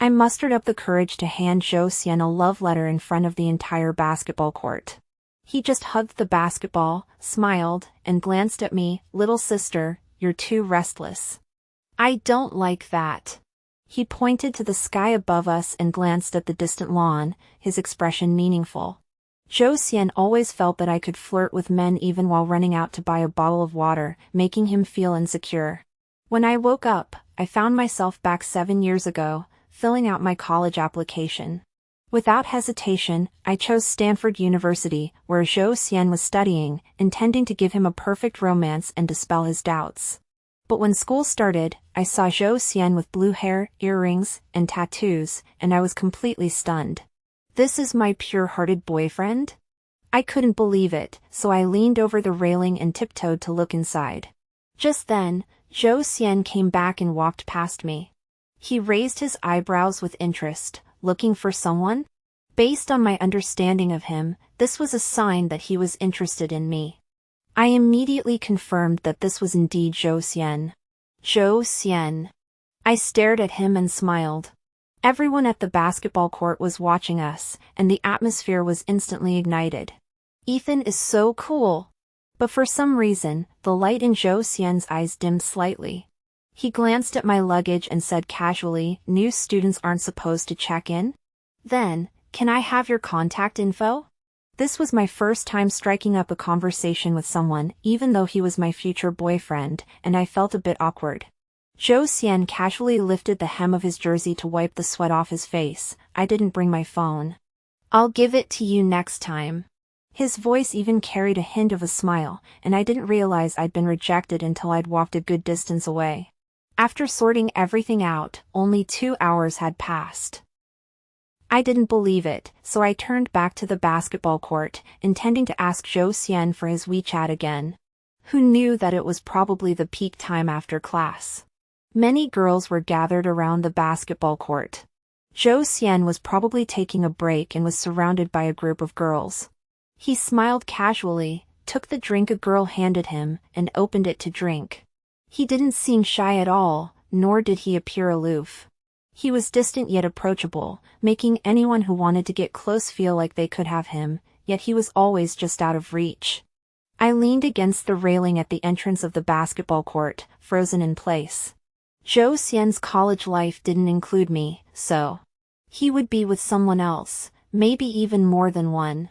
I mustered up the courage to hand Zhou Xian a love letter in front of the entire basketball court. He just hugged the basketball, smiled, and glanced at me. "Little sister, you're too restless." "I don't like that." He pointed to the sky above us and glanced at the distant lawn, his expression meaningful. Zhou Xian always felt that I could flirt with men even while running out to buy a bottle of water, making him feel insecure. When I woke up, I found myself back 7 years ago, filling out my college application. Without hesitation, I chose Stanford University, where Zhou Xian was studying, intending to give him a perfect romance and dispel his doubts. But when school started, I saw Zhou Xian with blue hair, earrings, and tattoos, and I was completely stunned. This is my pure-hearted boyfriend? I couldn't believe it, so I leaned over the railing and tiptoed to look inside. Just then, Zhou Xian came back and walked past me. He raised his eyebrows with interest, looking for someone? Based on my understanding of him, this was a sign that he was interested in me. I immediately confirmed that this was indeed Zhou Xian. Zhou Xian. I stared at him and smiled. Everyone at the basketball court was watching us, and the atmosphere was instantly ignited. Ethan is so cool. But for some reason, the light in Zhou Xian's eyes dimmed slightly. He glanced at my luggage and said casually, "New students aren't supposed to check in?" Then, "Can I have your contact info?" This was my first time striking up a conversation with someone, even though he was my future boyfriend, and I felt a bit awkward. Zhou Xian casually lifted the hem of his jersey to wipe the sweat off his face. "I didn't bring my phone. I'll give it to you next time." His voice even carried a hint of a smile, and I didn't realize I'd been rejected until I'd walked a good distance away. After sorting everything out, only 2 hours had passed. I didn't believe it, so I turned back to the basketball court, intending to ask Zhou Xian for his WeChat again. Who knew that it was probably the peak time after class? Many girls were gathered around the basketball court. Zhou Xian was probably taking a break and was surrounded by a group of girls. He smiled casually, took the drink a girl handed him, and opened it to drink. He didn't seem shy at all, nor did he appear aloof. He was distant yet approachable, making anyone who wanted to get close feel like they could have him, yet he was always just out of reach. I leaned against the railing at the entrance of the basketball court, frozen in place. Zhou Xian's college life didn't include me, so he would be with someone else, maybe even more than one.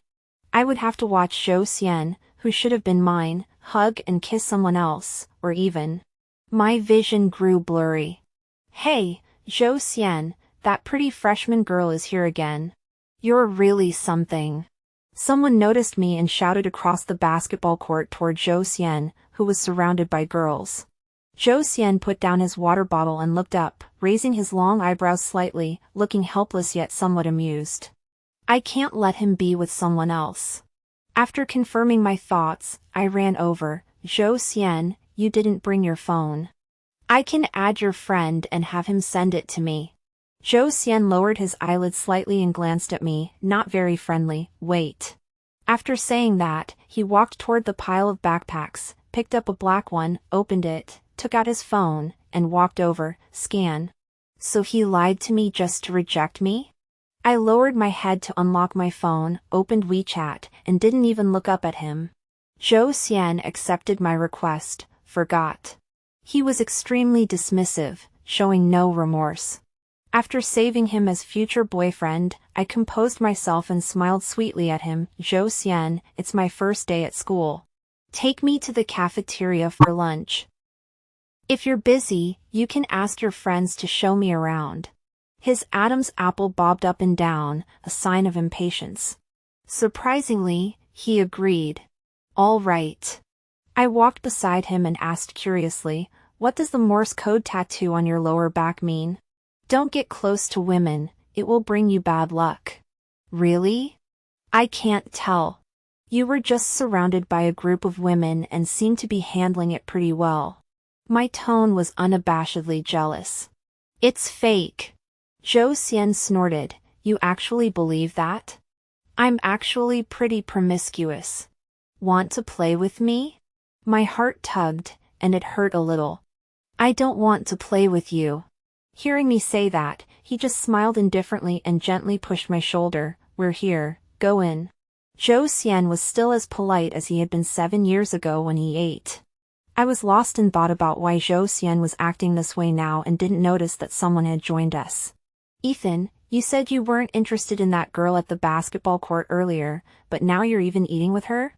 I would have to watch Zhou Xian, who should have been mine, hug and kiss someone else, or even. My vision grew blurry. "Hey, Zhou Xian, that pretty freshman girl is here again. You're really something." Someone noticed me and shouted across the basketball court toward Zhou Xian, who was surrounded by girls. Zhou Xian put down his water bottle and looked up, raising his long eyebrows slightly, looking helpless yet somewhat amused. I can't let him be with someone else. After confirming my thoughts, I ran over. "Zhou Xian, you didn't bring your phone. I can add your friend and have him send it to me." Zhou Xian lowered his eyelids slightly and glanced at me, not very friendly. "Wait." After saying that, he walked toward the pile of backpacks, picked up a black one, opened it, took out his phone, and walked over. "Scan." So he lied to me just to reject me? I lowered my head to unlock my phone, opened WeChat, and didn't even look up at him. Zhou Xian accepted my request, forgot. He was extremely dismissive, showing no remorse. After saving him as future boyfriend, I composed myself and smiled sweetly at him. "Zhou Xian, it's my first day at school. Take me to the cafeteria for lunch. If you're busy, you can ask your friends to show me around." His Adam's apple bobbed up and down, a sign of impatience. Surprisingly, he agreed. "All right." I walked beside him and asked curiously, "What does the Morse code tattoo on your lower back mean?" "Don't get close to women, it will bring you bad luck." "Really?" "I can't tell. You were just surrounded by a group of women and seemed to be handling it pretty well." My tone was unabashedly jealous. "It's fake." Zhou Xian snorted. "You actually believe that? I'm actually pretty promiscuous. Want to play with me?" My heart tugged, and it hurt a little. "I don't want to play with you." Hearing me say that, he He just smiled indifferently and gently pushed my shoulder. "We're here, go in." Zhou Xian was still as polite as he had been 7 years ago when he ate. I was lost in thought about why Zhou Xian was acting this way now and didn't notice that someone had joined us. "Ethan, you said you weren't interested in that girl at the basketball court earlier, but now you're even eating with her?"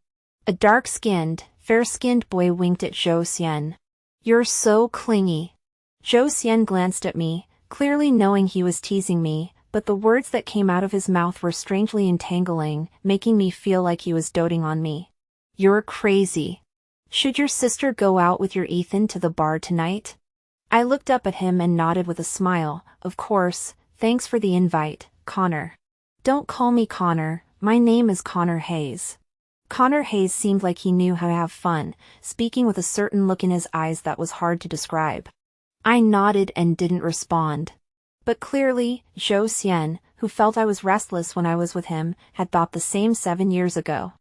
A dark-skinned, fair-skinned boy winked at Zhou Xian. "You're so clingy." Zhou Xian glanced at me, clearly knowing he was teasing me, but the words that came out of his mouth were strangely entangling, making me feel like he was doting on me. "You're crazy. Should your sister go out with your Ethan to the bar tonight?" I looked up at him and nodded with a smile. "Of course, thanks for the invite, Connor." "Don't call me Connor, my name is Connor Hayes." Connor Hayes seemed like he knew how to have fun, speaking with a certain look in his eyes that was hard to describe. I nodded and didn't respond. But clearly, Zhou Xian, who felt I was restless when I was with him, had thought the same 7 years ago.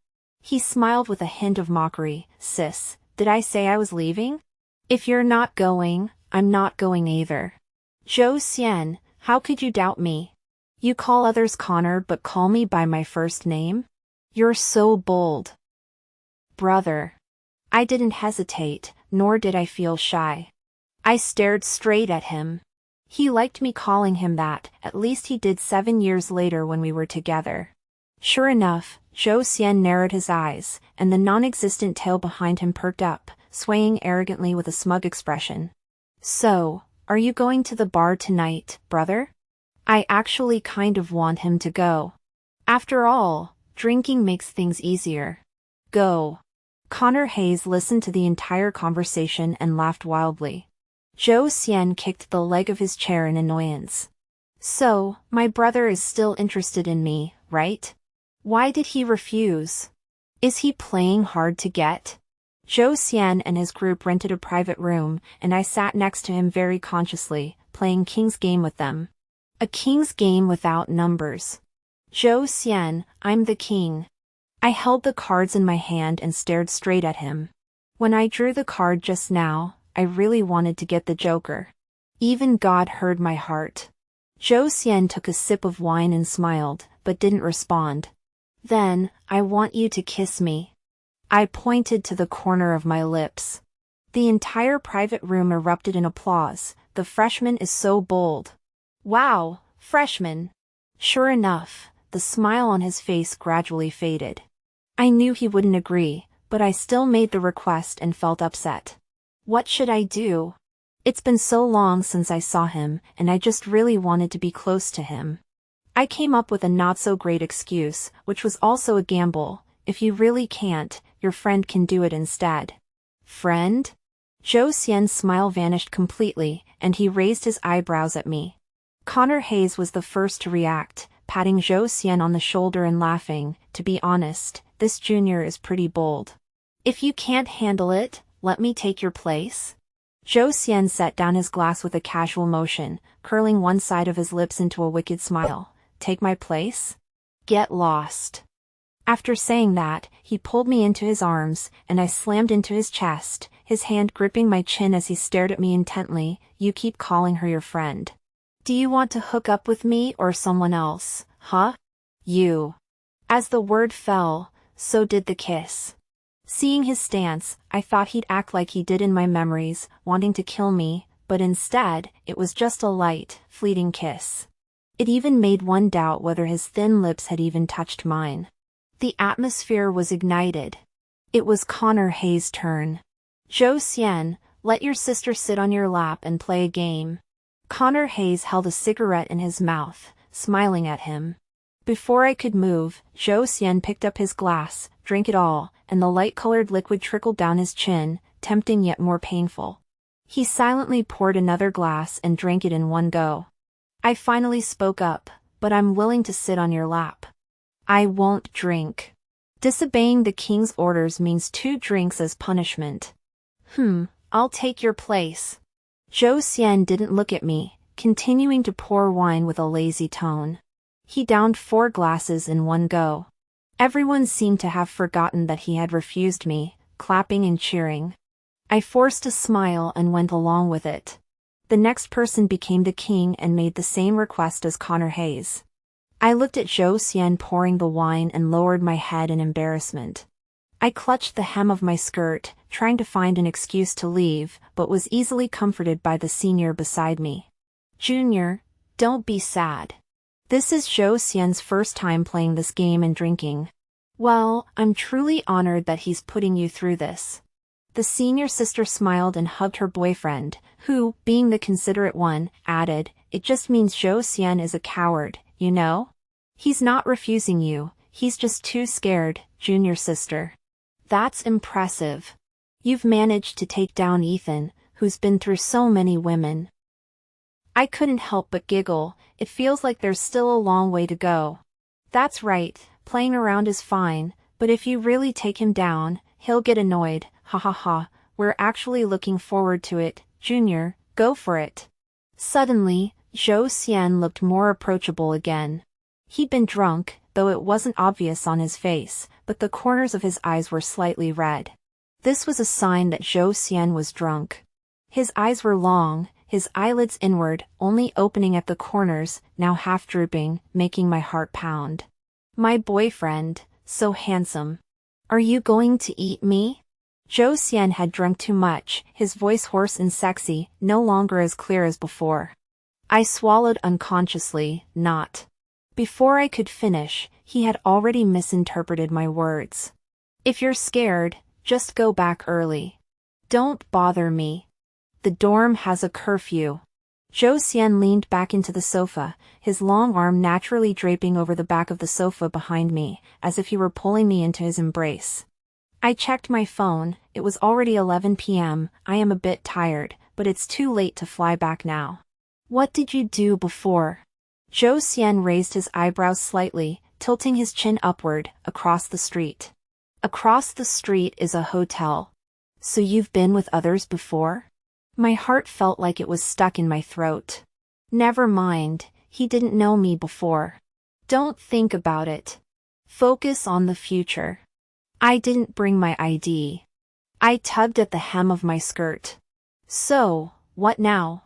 He smiled with a hint of mockery. "Sis, did I say I was leaving? If you're not going, I'm not going either." "Zhou Xian, how could you doubt me? You call others Connor but call me by my first name? You're so bold." "Brother." I didn't hesitate, nor did I feel shy. I stared straight at him. He liked me calling him that, at least he did 7 years later when we were together. Sure enough, Zhou Xian narrowed his eyes, and the non-existent tail behind him perked up, swaying arrogantly with a smug expression. "So, are you going to the bar tonight, brother?" I actually kind of want him to go. After all, drinking makes things easier. "Go." Connor Hayes listened to the entire conversation and laughed wildly. Zhou Xian kicked the leg of his chair in annoyance. "So, my brother is still interested in me, right? Why did he refuse? Is he playing hard to get?" Zhou Xian and his group rented a private room, and I sat next to him very consciously, playing King's Game with them. A King's Game without numbers. "Zhou Xian, I'm the king." I held the cards in my hand and stared straight at him. When I drew the card just now, I really wanted to get the Joker. Even God heard my heart. Zhou Xian took a sip of wine and smiled, but didn't respond. "Then, I want you to kiss me." I pointed to the corner of my lips. The entire private room erupted in applause. "The freshman is so bold." "Wow, freshman." Sure enough, the smile on his face gradually faded. I knew he wouldn't agree, but I still made the request and felt upset. What should I do? It's been so long since I saw him, and I just really wanted to be close to him. I came up with a not-so-great excuse, which was also a gamble. "If you really can't, your friend can do it instead." "Friend?" Zhou Xian's smile vanished completely, and he raised his eyebrows at me. Connor Hayes was the first to react, patting Zhou Xian on the shoulder and laughing. "To be honest, this junior is pretty bold. If you can't handle it, let me take your place." Zhou Xian set down his glass with a casual motion, curling one side of his lips into a wicked smile. "Take my place? Get lost." After saying that, he pulled me into his arms, and I slammed into his chest, his hand gripping my chin as he stared at me intently. "You keep calling her your friend. Do you want to hook up with me or someone else, huh? You." As the word fell, so did the kiss. Seeing his stance, I thought he'd act like he did in my memories, wanting to kill me, but instead, it was just a light, fleeting kiss. It even made one doubt whether his thin lips had even touched mine. The atmosphere was ignited. It was Connor Hayes' turn. "Zhou Xian, let your sister sit on your lap and play a game." Connor Hayes held a cigarette in his mouth, smiling at him. Before I could move, Zhou Xian picked up his glass, drank it all, and the light-colored liquid trickled down his chin, tempting yet more painful. He silently poured another glass and drank it in one go. I finally spoke up, "But I'm willing to sit on your lap." "I won't drink. Disobeying the king's orders means 2 drinks as punishment." I'll take your place." Zhou Xian didn't look at me, continuing to pour wine with a lazy tone. He downed 4 glasses in one go. Everyone seemed to have forgotten that he had refused me, clapping and cheering. I forced a smile and went along with it. The next person became the king and made the same request as Connor Hayes. I looked at Zhou Xian pouring the wine and lowered my head in embarrassment. I clutched the hem of my skirt, trying to find an excuse to leave, but was easily comforted by the senior beside me. Junior, don't be sad. This is Zhou Xian's first time playing this game and drinking. Well, I'm truly honored that he's putting you through this. The senior sister smiled and hugged her boyfriend, who, being the considerate one, added, "It just means Zhou Xian is a coward, you know? He's not refusing you, he's just too scared, junior sister." That's impressive. You've managed to take down Ethan, who's been through so many women. I couldn't help but giggle. It feels like there's still a long way to go. That's right, playing around is fine, but if you really take him down, he'll get annoyed, ha ha ha. We're actually looking forward to it, Junior, go for it. Suddenly, Zhou Xian looked more approachable again. He'd been drunk, though it wasn't obvious on his face, but the corners of his eyes were slightly red. This was a sign that Zhou Xian was drunk. His eyes were long, his eyelids inward, only opening at the corners, now half drooping, making my heart pound. My boyfriend, so handsome. Are you going to eat me? Zhou Xian had drunk too much, his voice hoarse and sexy, no longer as clear as before. I swallowed unconsciously, not. Before I could finish, he had already misinterpreted my words. If you're scared, just go back early. Don't bother me. The dorm has a curfew. Zhou Xian leaned back into the sofa, his long arm naturally draping over the back of the sofa behind me, as if he were pulling me into his embrace. I checked my phone, it was already 11 p.m, I am a bit tired, but it's too late to fly back now. What did you do before? Zhou Xian raised his eyebrows slightly, tilting his chin upward, across the street. Across the street is a hotel. So you've been with others before? My heart felt like it was stuck in my throat. Never mind, he didn't know me before. Don't think about it. Focus on the future. I didn't bring my ID. I tugged at the hem of my skirt. So, what now?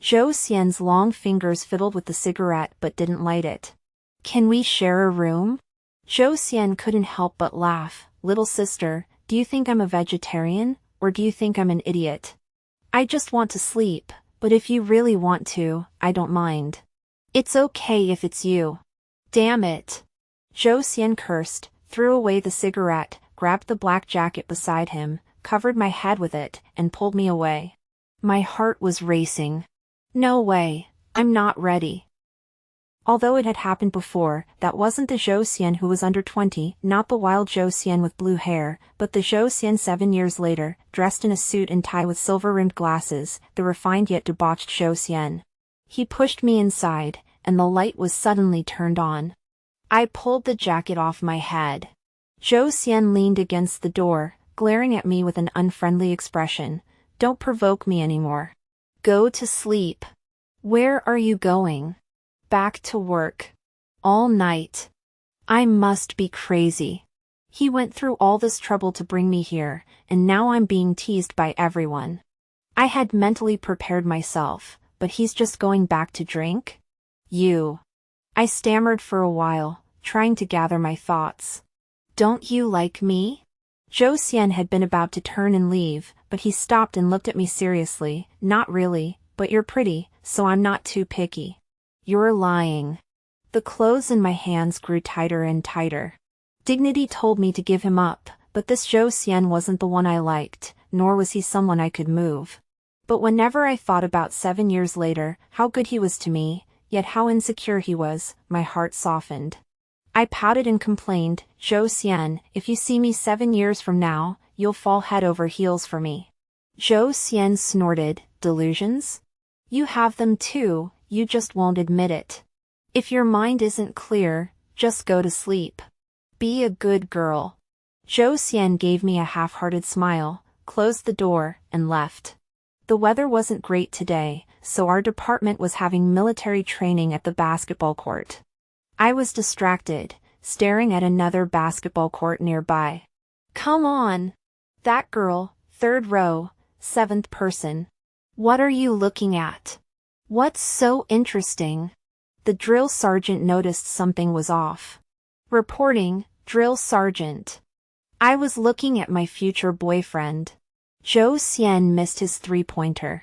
Zhou Xian's long fingers fiddled with the cigarette but didn't light it. Can we share a room? Zhou Xian couldn't help but laugh. Little sister, do you think I'm a vegetarian, or do you think I'm an idiot? I just want to sleep, but if you really want to, I don't mind. It's okay if it's you. Damn it. Zhou Xian cursed, threw away the cigarette, grabbed the black jacket beside him, covered my head with it, and pulled me away. My heart was racing. No way, I'm not ready. Although it had happened before, that wasn't the Zhou Xian who was under 20, not the wild Zhou Xian with blue hair, but the Zhou Xian 7 years later, dressed in a suit and tie with silver-rimmed glasses, the refined yet debauched Zhou Xian. He pushed me inside, and the light was suddenly turned on. I pulled the jacket off my head. Zhou Xian leaned against the door, glaring at me with an unfriendly expression. Don't provoke me anymore. Go to sleep. Where are you going? Back to work. All night. I must be crazy. He went through all this trouble to bring me here, and now I'm being teased by everyone. I had mentally prepared myself, but he's just going back to drink? You. I stammered for a while, trying to gather my thoughts. Don't you like me? Zhou Xian had been about to turn and leave, but he stopped and looked at me seriously. Not really, but you're pretty, so I'm not too picky. You're lying. The clothes in my hands grew tighter and tighter. Dignity told me to give him up, but this Zhou Xian wasn't the one I liked, nor was he someone I could move. But whenever I thought about 7 years later, how good he was to me, yet how insecure he was, my heart softened. I pouted and complained, Zhou Xian, if you see me 7 years from now, you'll fall head over heels for me. Zhou Xian snorted, delusions? You have them too, you just won't admit it. If your mind isn't clear, just go to sleep. Be a good girl. Zhou Xian gave me a half-hearted smile, closed the door, and left. The weather wasn't great today, so our department was having military training at the basketball court. I was distracted, staring at another basketball court nearby. Come on! That girl, 3rd row, 7th person. What are you looking at? What's so interesting? The drill sergeant noticed something was off. Reporting, drill sergeant. I was looking at my future boyfriend. Zhou Xian missed his three-pointer.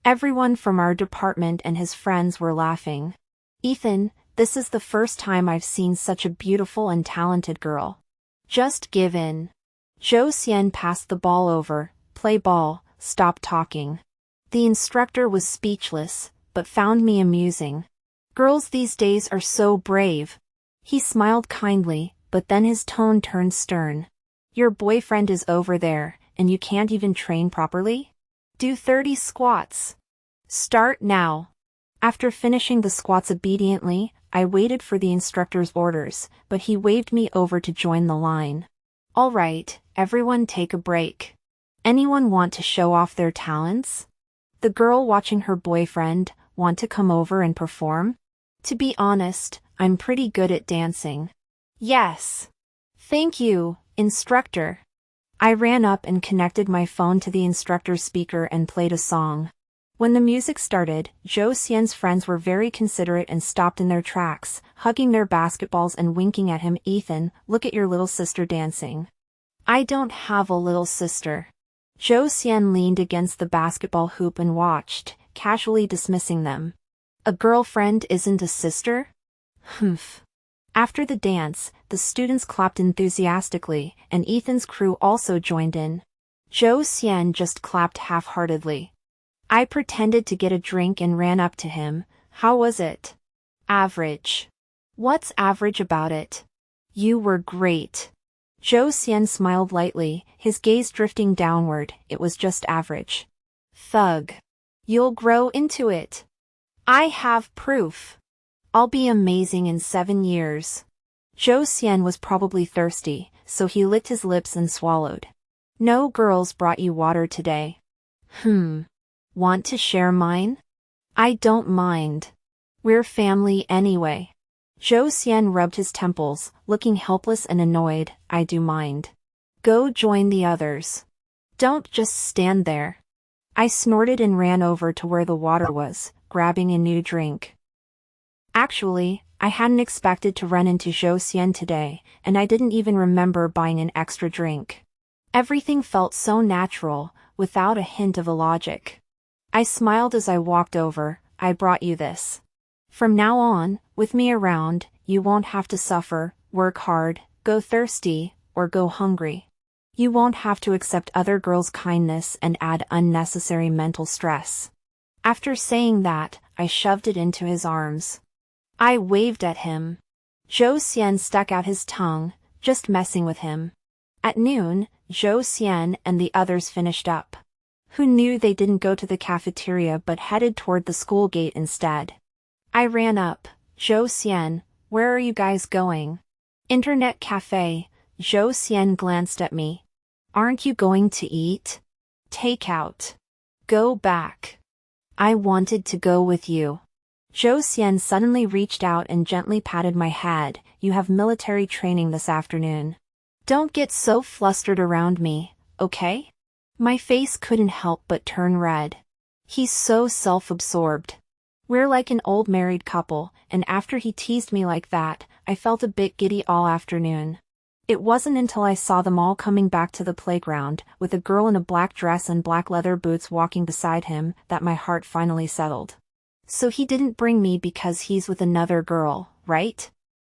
Everyone from our department and his friends were laughing. Ethan, this is the first time I've seen such a beautiful and talented girl. Just give in. Zhou Xian passed the ball over. Play ball, stop talking. The instructor was speechless, but found me amusing. Girls these days are so brave. He smiled kindly, but then his tone turned stern. Your boyfriend is over there, and you can't even train properly? Do 30 squats. Start now. After finishing the squats obediently, I waited for the instructor's orders, but he waved me over to join the line. All right, everyone take a break. Anyone want to show off their talents? The girl watching her boyfriend, want to come over and perform? To be honest, I'm pretty good at dancing. Yes. Thank you, instructor. I ran up and connected my phone to the instructor's speaker and played a song. When the music started, Zhou Xian's friends were very considerate and stopped in their tracks, hugging their basketballs and winking at him. Ethan, look at your little sister dancing. I don't have a little sister. Zhou Xian leaned against the basketball hoop and watched, casually dismissing them. A girlfriend isn't a sister? Humph. After the dance, the students clapped enthusiastically, and Ethan's crew also joined in. Zhou Xian just clapped half-heartedly. I pretended to get a drink and ran up to him. How was it? Average. What's average about it? You were great. Zhou Xian smiled lightly, his gaze drifting downward. It was just average. Thug. You'll grow into it. I have proof. I'll be amazing in 7 years. Zhou Xian was probably thirsty, so he licked his lips and swallowed. No girls brought you water today. Want to share mine? I don't mind. We're family anyway. Zhou Xian rubbed his temples, looking helpless and annoyed. I do mind. Go join the others. Don't just stand there. I snorted and ran over to where the water was, grabbing a new drink. Actually, I hadn't expected to run into Zhou Xian today, and I didn't even remember buying an extra drink. Everything felt so natural, without a hint of illogic. I smiled as I walked over. I brought you this. From now on, with me around, you won't have to suffer, work hard, go thirsty, or go hungry. You won't have to accept other girls' kindness and add unnecessary mental stress. After saying that, I shoved it into his arms. I waved at him. Zhou Xian stuck out his tongue, just messing with him. At noon, Zhou Xian and the others finished up. Who knew they didn't go to the cafeteria but headed toward the school gate instead? I ran up. Zhou Xian, where are you guys going? Internet cafe. Zhou Xian glanced at me. Aren't you going to eat? Takeout. Go back. I wanted to go with you. Zhou Xian suddenly reached out and gently patted my head. You have military training this afternoon. Don't get so flustered around me, okay? My face couldn't help but turn red. He's so self-absorbed. We're like an old married couple, and after he teased me like that, I felt a bit giddy all afternoon. It wasn't until I saw them all coming back to the playground, with a girl in a black dress and black leather boots walking beside him, that my heart finally settled. So he didn't bring me because he's with another girl, right?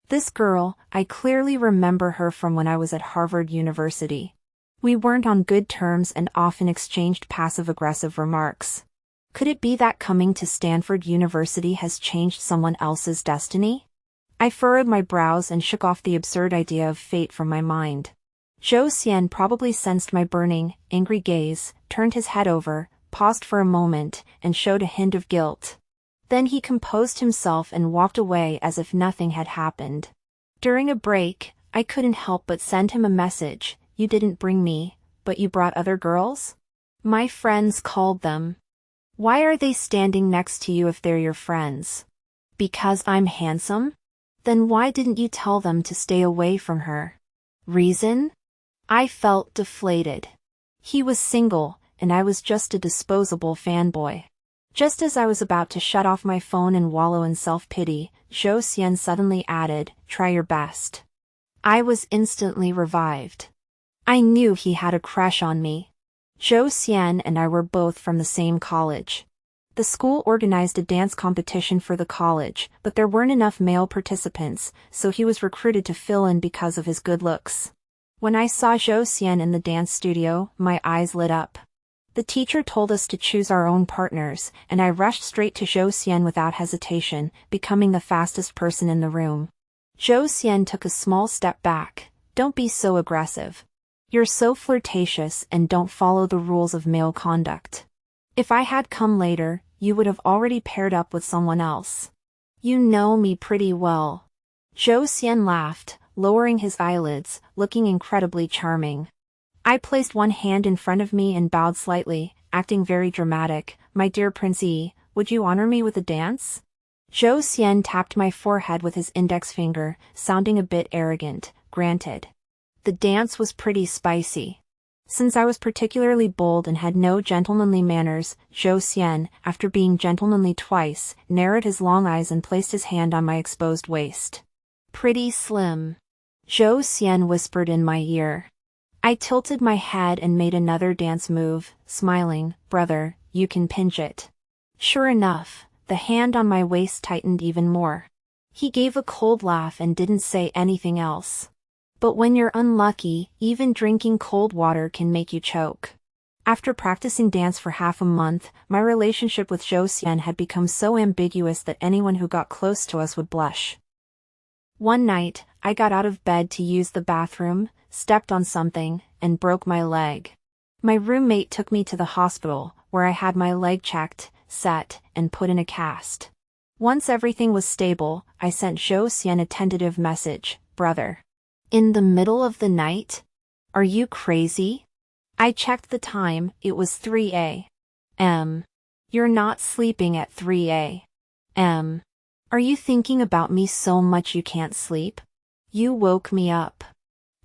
This girl, I clearly remember her from when I was at Harvard University. We weren't on good terms and often exchanged passive-aggressive remarks. Could it be that coming to Stanford University has changed someone else's destiny? I furrowed my brows and shook off the absurd idea of fate from my mind. Zhou Xian probably sensed my burning, angry gaze, turned his head over, paused for a moment, and showed a hint of guilt. Then he composed himself and walked away as if nothing had happened. During a break, I couldn't help but send him a message. You didn't bring me, but you brought other girls? My friends called them. Why are they standing next to you if they're your friends? Because I'm handsome? Then why didn't you tell them to stay away from her? Reason? I felt deflated. He was single, and I was just a disposable fanboy. Just as I was about to shut off my phone and wallow in self-pity, Zhou Xian suddenly added, "Try your best." I was instantly revived. I knew he had a crush on me. Zhou Xian and I were both from the same college. The school organized a dance competition for the college, but there weren't enough male participants, so he was recruited to fill in because of his good looks. When I saw Zhou Xian in the dance studio, my eyes lit up. The teacher told us to choose our own partners, and I rushed straight to Zhou Xian without hesitation, becoming the fastest person in the room. Zhou Xian took a small step back. "Don't be so aggressive. You're so flirtatious and don't follow the rules of male conduct. If I had come later, you would have already paired up with someone else. You know me pretty well." Zhou Xian laughed, lowering his eyelids, looking incredibly charming. I placed one hand in front of me and bowed slightly, acting very dramatic. "My dear Princey, would you honor me with a dance?" Zhou Xian tapped my forehead with his index finger, sounding a bit arrogant. "Granted." The dance was pretty spicy. Since I was particularly bold and had no gentlemanly manners, Zhou Xian, after being gentlemanly twice, narrowed his long eyes and placed his hand on my exposed waist. "Pretty slim," Zhou Xian whispered in my ear. I tilted my head and made another dance move, smiling. "Brother, you can pinch it." Sure enough, the hand on my waist tightened even more. He gave a cold laugh and didn't say anything else. But when you're unlucky, even drinking cold water can make you choke. After practicing dance for half a month, my relationship with Zhou Xian had become so ambiguous that anyone who got close to us would blush. One night, I got out of bed to use the bathroom, stepped on something, and broke my leg. My roommate took me to the hospital, where I had my leg checked, set, and put in a cast. Once everything was stable, I sent Zhou Xian a tentative message. "Brother. In the middle of the night? Are you crazy?" I checked the time, it was 3 a.m. "You're not sleeping at 3 a.m. Are you thinking about me so much you can't sleep? You woke me up.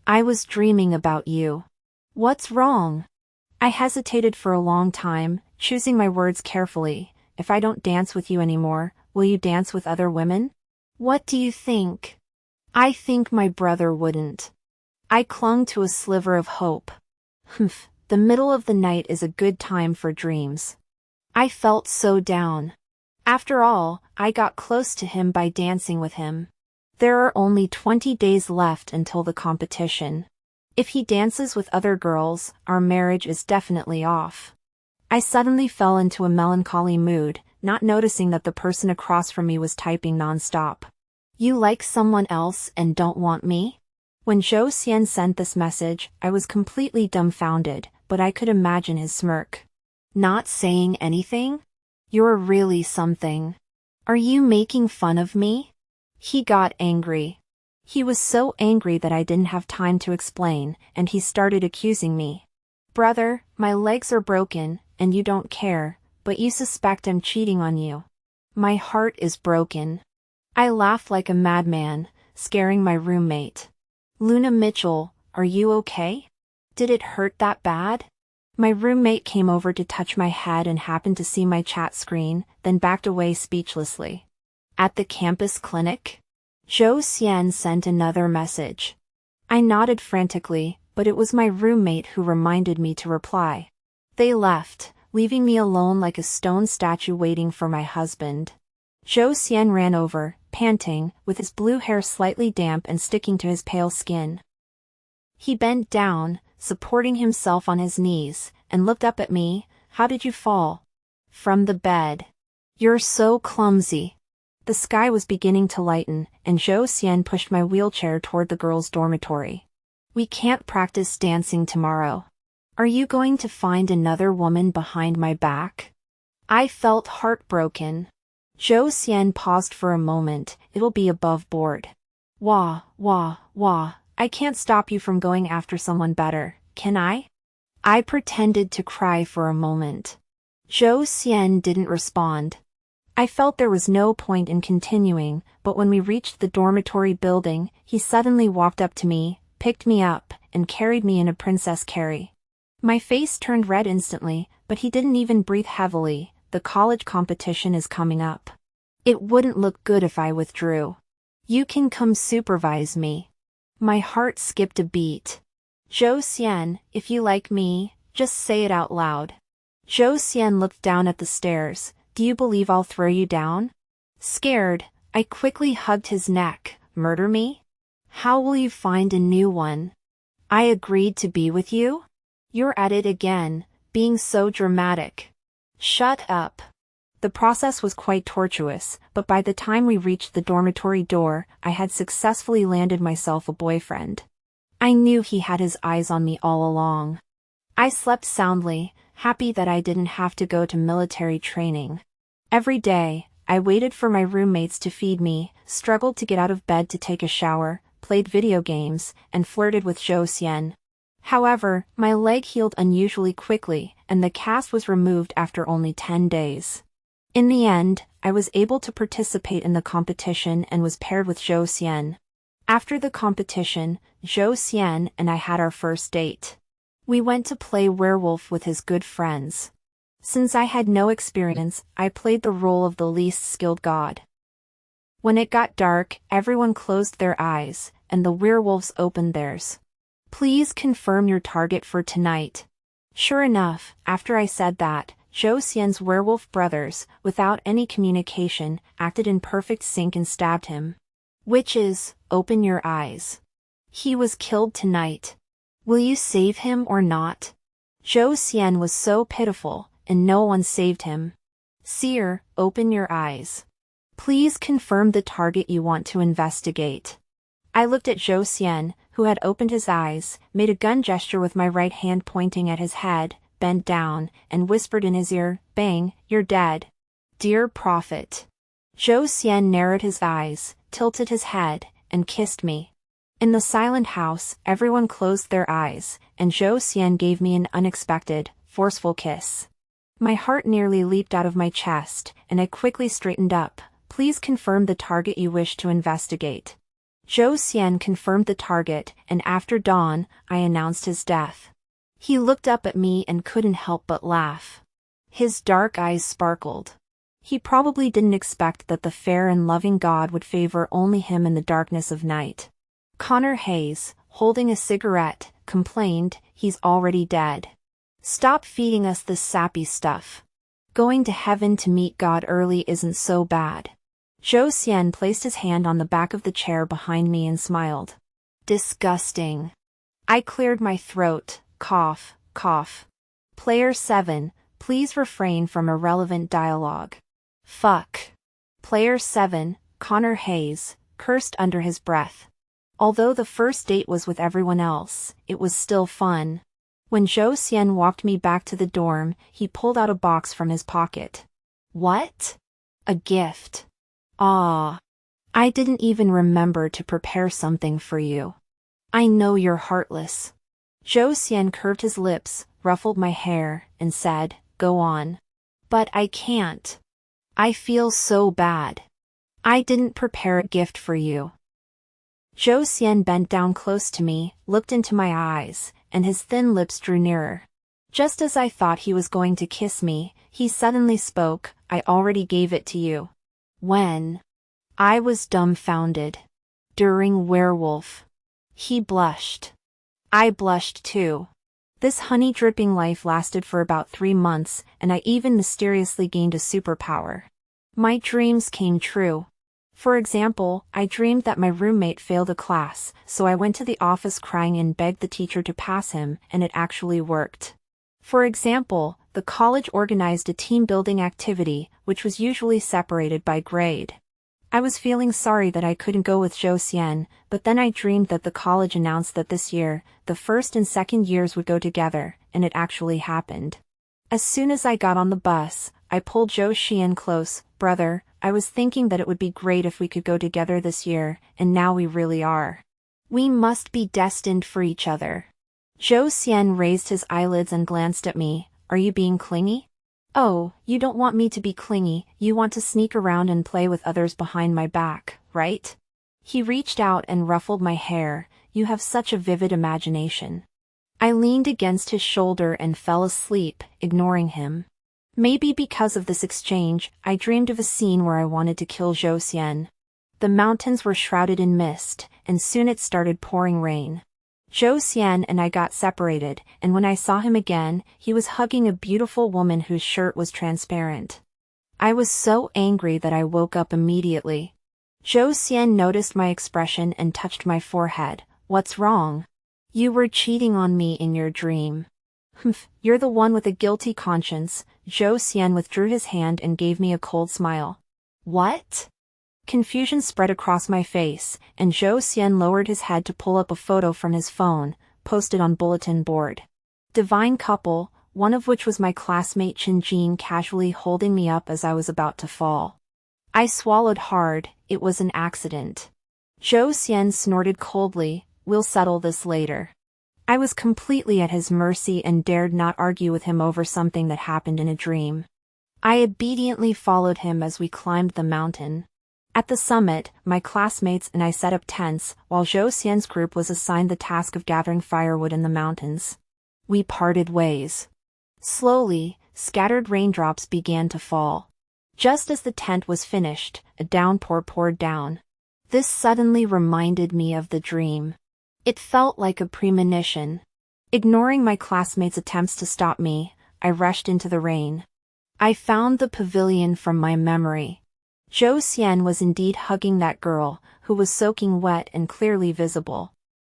I was dreaming about you. What's wrong?" I hesitated for a long time, choosing my words carefully. "If I don't dance with you anymore, will you dance with other women?" "What do you think?" "I think my brother wouldn't." I clung to a sliver of hope. The middle of the night is a good time for dreams. I felt so down. After all, I got close to him by dancing with him. There are only 20 days left until the competition. If he dances with other girls, our marriage is definitely off. I suddenly fell into a melancholy mood, not noticing that the person across from me was typing non-stop. "You like someone else and don't want me?" When Zhou Xian sent this message, I was completely dumbfounded, but I could imagine his smirk. "Not saying anything? You're really something. Are you making fun of me?" He got angry. He was so angry that I didn't have time to explain, and he started accusing me. "Brother, my legs are broken, and you don't care, but you suspect I'm cheating on you. My heart is broken." I laughed like a madman, scaring my roommate. "Luna Mitchell, are you okay? Did it hurt that bad?" My roommate came over to touch my head and happened to see my chat screen, then backed away speechlessly. "At the campus clinic?" Zhou Xian sent another message. I nodded frantically, but it was my roommate who reminded me to reply. They left, leaving me alone like a stone statue waiting for my husband. Zhou Xian ran over, panting, with his blue hair slightly damp and sticking to his pale skin. He bent down, supporting himself on his knees, and looked up at me. "How did you fall?" "From the bed." "You're so clumsy." The sky was beginning to lighten, and Zhou Xian pushed my wheelchair toward the girls' dormitory. "We can't practice dancing tomorrow. Are you going to find another woman behind my back?" I felt heartbroken. Zhou Xian paused for a moment. "It'll be above board." Wah, wah, wah, "I can't stop you from going after someone better, can I?" I pretended to cry for a moment. Zhou Xian didn't respond. I felt there was no point in continuing, but when we reached the dormitory building, he suddenly walked up to me, picked me up, and carried me in a princess carry. My face turned red instantly, but he didn't even breathe heavily. The college competition is coming up. It wouldn't look good if I withdrew. You can come supervise me. My heart skipped a beat. Zhou Xian, if you like me, just say it out loud. Zhou Xian looked down at the stairs. Do you believe I'll throw you down? Scared, I quickly hugged his neck. Murder me? How will you find a new one? I agreed to be with you? You're at it again, being so dramatic. Shut up. The process was quite tortuous, but by the time we reached the dormitory door, I had successfully landed myself a boyfriend. I knew he had his eyes on me all along. I slept soundly, happy that I didn't have to go to military training. Every day, I waited for my roommates to feed me, struggled to get out of bed to take a shower, played video games, and flirted with Zhou Xian. However, my leg healed unusually quickly, and the cast was removed after only 10 days. In the end, I was able to participate in the competition and was paired with Zhou Xian. After the competition, Zhou Xian and I had our first date. We went to play werewolf with his good friends. Since I had no experience, I played the role of the least skilled god. When it got dark, everyone closed their eyes, and the werewolves opened theirs. Please confirm your target for tonight. Sure enough, after I said that, Zhou Xian's werewolf brothers, without any communication, acted in perfect sync and stabbed him. Witches, open your eyes. He was killed tonight. Will you save him or not? Zhou Xian was so pitiful, and no one saved him. Seer, open your eyes. Please confirm the target you want to investigate. I looked at Zhou Xian, who had opened his eyes, made a gun gesture with my right hand pointing at his head, bent down, and whispered in his ear, "Bang, you're dead." Dear prophet. Zhou Xian narrowed his eyes, tilted his head, and kissed me. In the silent house, everyone closed their eyes, and Zhou Xian gave me an unexpected, forceful kiss. My heart nearly leaped out of my chest, and I quickly straightened up. Please confirm the target you wish to investigate. Zhou Xian confirmed the target, and after dawn, I announced his death. He looked up at me and couldn't help but laugh. His dark eyes sparkled. He probably didn't expect that the fair and loving God would favor only him in the darkness of night. Connor Hayes, holding a cigarette, complained, "He's already dead. Stop feeding us this sappy stuff. Going to heaven to meet God early isn't so bad." Zhou Xian placed his hand on the back of the chair behind me and smiled. Disgusting. I cleared my throat. Cough, cough. Player 7, please refrain from irrelevant dialogue. Fuck. Player 7, Connor Hayes, cursed under his breath. Although the first date was with everyone else, it was still fun. When Zhou Xian walked me back to the dorm, he pulled out a box from his pocket. What? A gift. Ah. I didn't even remember to prepare something for you. I know you're heartless. Zhou Xian curved his lips, ruffled my hair, and said, "Go on." But I can't. I feel so bad. I didn't prepare a gift for you. Zhou Xian bent down close to me, looked into my eyes, and his thin lips drew nearer. Just as I thought he was going to kiss me, he suddenly spoke, "I already gave it to you." When? I was dumbfounded. During werewolf. He blushed. I blushed too. This honey-dripping life lasted for about 3 months, and I even mysteriously gained a superpower. My dreams came true. For example, I dreamed that my roommate failed a class, so I went to the office crying and begged the teacher to pass him, and it actually worked. For example, the college organized a team-building activity, which was usually separated by grade. I was feeling sorry that I couldn't go with Zhou Xian, but then I dreamed that the college announced that this year, the first and second years would go together, and it actually happened. As soon as I got on the bus, I pulled Zhou Xian close. "Brother, I was thinking that it would be great if we could go together this year, and now we really are. We must be destined for each other." Zhou Xian raised his eyelids and glanced at me. "Are you being clingy?" "Oh, you don't want me to be clingy, you want to sneak around and play with others behind my back, right?" He reached out and ruffled my hair. "You have such a vivid imagination." I leaned against his shoulder and fell asleep, ignoring him. Maybe because of this exchange, I dreamed of a scene where I wanted to kill Zhou Xian. The mountains were shrouded in mist, and soon it started pouring rain. Zhou Xian and I got separated, and when I saw him again, he was hugging a beautiful woman whose shirt was transparent. I was so angry that I woke up immediately. Zhou Xian noticed my expression and touched my forehead. "What's wrong? You were cheating on me in your dream." "Humph, you're the one with a guilty conscience." Zhou Xian withdrew his hand and gave me a cold smile. "What?" Confusion spread across my face, and Zhou Xian lowered his head to pull up a photo from his phone, posted on bulletin board. Divine couple, one of which was my classmate Chen Jin casually holding me up as I was about to fall. I swallowed hard. It was an accident. Zhou Xian snorted coldly. "We'll settle this later." I was completely at his mercy and dared not argue with him over something that happened in a dream. I obediently followed him as we climbed the mountain. At the summit, my classmates and I set up tents, while Zhou Xian's group was assigned the task of gathering firewood in the mountains. We parted ways. Slowly, scattered raindrops began to fall. Just as the tent was finished, a downpour poured down. This suddenly reminded me of the dream. It felt like a premonition. Ignoring my classmates' attempts to stop me, I rushed into the rain. I found the pavilion from my memory. Zhou Xian was indeed hugging that girl, who was soaking wet and clearly visible.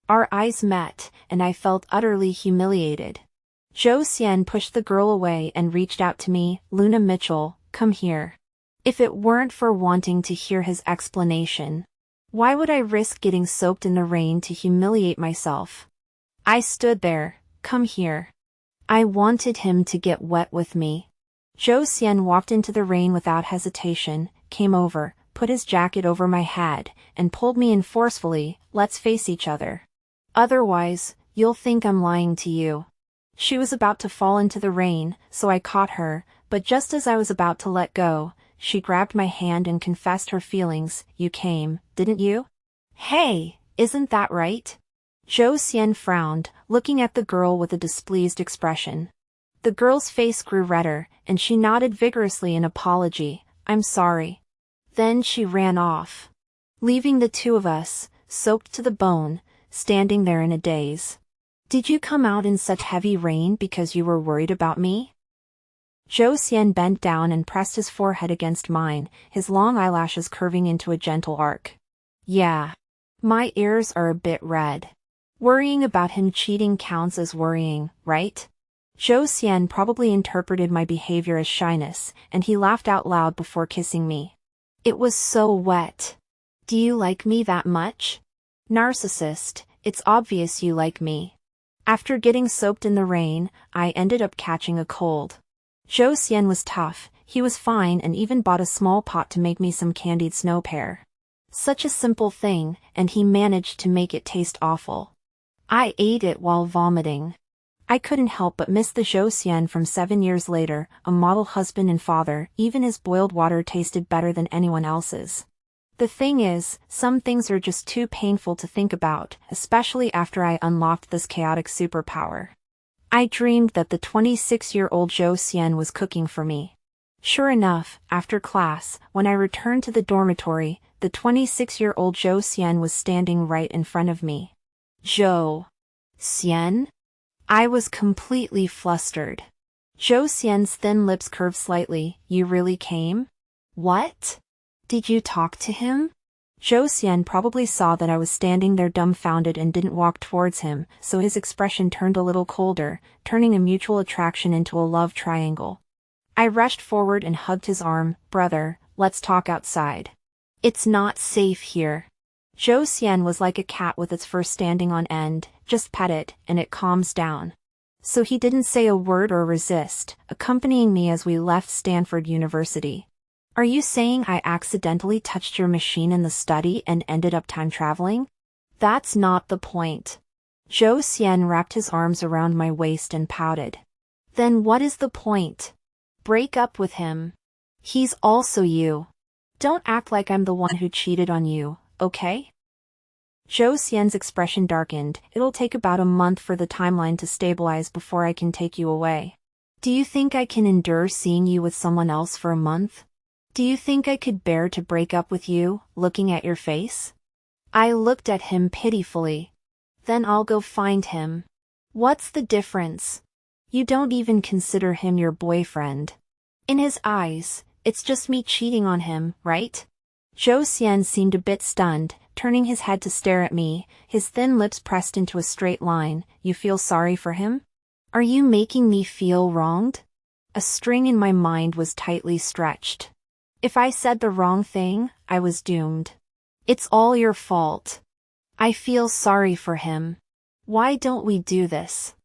Our eyes met, and I felt utterly humiliated. Zhou Xian pushed the girl away and reached out to me. "Luna Mitchell, come here." If it weren't for wanting to hear his explanation, why would I risk getting soaked in the rain to humiliate myself? I stood there. "Come here." I wanted him to get wet with me. Zhou Xian walked into the rain without hesitation, came over, put his jacket over my head, and pulled me in forcefully. "Let's face each other. Otherwise, you'll think I'm lying to you." She was about to fall into the rain, so I caught her, but just as I was about to let go, she grabbed my hand and confessed her feelings. "You came, didn't you?" "Hey, isn't that right?" Zhou Xian frowned, looking at the girl with a displeased expression. The girl's face grew redder, and she nodded vigorously in apology. "I'm sorry." Then she ran off, leaving the two of us, soaked to the bone, standing there in a daze. "Did you come out in such heavy rain because you were worried about me?" Zhou Xian bent down and pressed his forehead against mine, his long eyelashes curving into a gentle arc. "Yeah. My ears are a bit red. Worrying about him cheating counts as worrying, right?" Zhou Xian probably interpreted my behavior as shyness, and he laughed out loud before kissing me. "It was so wet. Do you like me that much?" "Narcissist, it's obvious you like me." After getting soaked in the rain, I ended up catching a cold. Zhou Xian was tough. He was fine and even bought a small pot to make me some candied snow pear. Such a simple thing, and he managed to make it taste awful. I ate it while vomiting. I couldn't help but miss the Zhou Xian from 7 years later, a model husband and father. Even his boiled water tasted better than anyone else's. The thing is, some things are just too painful to think about, especially after I unlocked this chaotic superpower. I dreamed that the 26-year-old Zhou Xian was cooking for me. Sure enough, after class, when I returned to the dormitory, the 26-year-old Zhou Xian was standing right in front of me. "Zhou Xian?" I was completely flustered. Zhou Xian's thin lips curved slightly. "You really came? What? Did you talk to him?" Zhou Xian probably saw that I was standing there dumbfounded and didn't walk towards him, so his expression turned a little colder, turning a mutual attraction into a love triangle. I rushed forward and hugged his arm. "Brother, let's talk outside. It's not safe here." Zhou Xian was like a cat with its fur standing on end. "Just pet it, and it calms down." So he didn't say a word or resist, accompanying me as we left Stanford University. "Are you saying I accidentally touched your machine in the study and ended up time traveling?" "That's not the point." Zhou Xian wrapped his arms around my waist and pouted. "Then what is the point? Break up with him. He's also you. Don't act like I'm the one who cheated on you, okay?" Zhou Xian's expression darkened. It'll take about a month for the timeline to stabilize before I can take you away. Do you think I can endure seeing you with someone else for a month? Do you think I could bear to break up with you, looking at your face? I looked at him pitifully. Then I'll go find him. What's the difference? You don't even consider him your boyfriend. In his eyes, it's just me cheating on him, right? Zhou Xian seemed a bit stunned, turning his head to stare at me, his thin lips pressed into a straight line. You feel sorry for him? Are you making me feel wronged? A string in my mind was tightly stretched. If I said the wrong thing, I was doomed. It's all your fault. I feel sorry for him. Why don't we do this?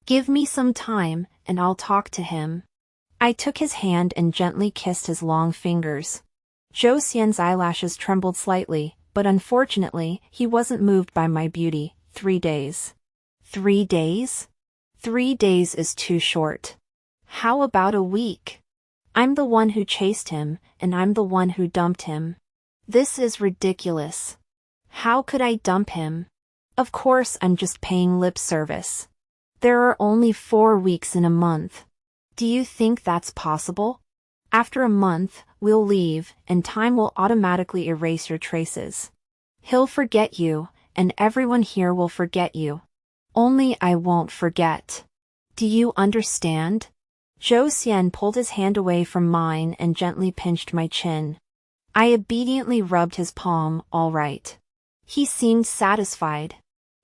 Give me some time, and I'll talk to him. I took his hand and gently kissed his long fingers. Zhou Xian's eyelashes trembled slightly, but unfortunately, he wasn't moved by my beauty. 3 days. 3 days? 3 days is too short. How about a week? I'm the one who chased him, and I'm the one who dumped him. This is ridiculous. How could I dump him? Of course I'm just paying lip service. There are only 4 weeks in a month. Do you think that's possible? After a month, we'll leave, and time will automatically erase your traces. He'll forget you, and everyone here will forget you. Only I won't forget. Do you understand? Zhou Xian pulled his hand away from mine and gently pinched my chin. I obediently rubbed his palm. All right. He seemed satisfied.